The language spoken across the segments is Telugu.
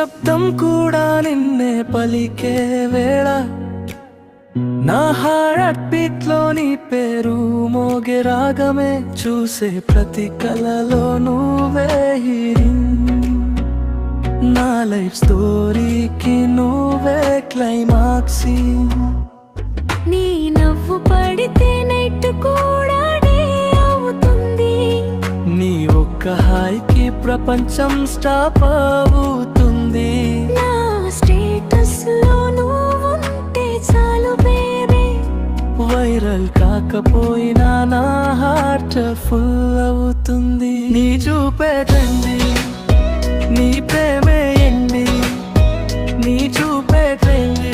నిశ్శబ్దం కూడా నిన్నే పలికే వేళ నా హార్ట్ బీట్ లో నీ పేరు మోగే రాగమే చూసే ప్రతి కలలో నువ్వే హీరోయిన్ నా లైఫ్ స్టోరీకి నువ్వే క్లైమాక్స్ నీ నవ్వు పడితే నైట్ కూడా డే అవుతుంది నీ ఒక్క హాయికి ప్రపంచం స్టాప్ అవుతుంది నా స్టేటస్ లో నువ్వుంటే చాలు బేబీ వైరల్ కాకపోయినా నా హార్ట్ ఫుల్ అవుతుంది నీ చూపే ట్రెండి నీ ప్రేమే ఎండి నీ చూపే ట్రెండి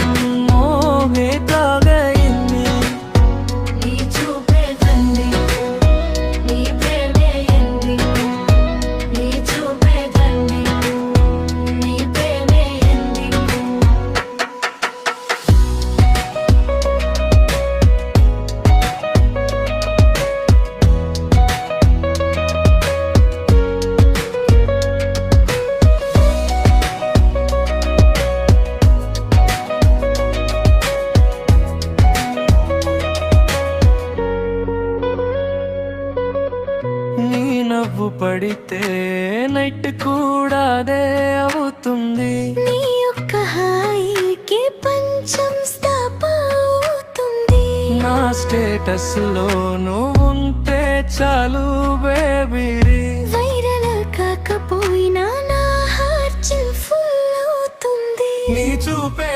మోగే తాగైంది నీ చూపే తండ్రి నీ ప్రేమే ఎండి నీ చూపే తండ్రి నీ ప్రేమే ఎండి నీ నవ్వు పడితే నైట్ కూడా అదే అవుతుంది నీ యొక్క హాయికి పంచం స్థాపవుతుంది నా స్టేటస్ లో నువ్వుంటే చాలు బేబీ వైరల్ కాకపోయినా నా హార్ట్ ఫుల్ అవుతుంది నీ చూపే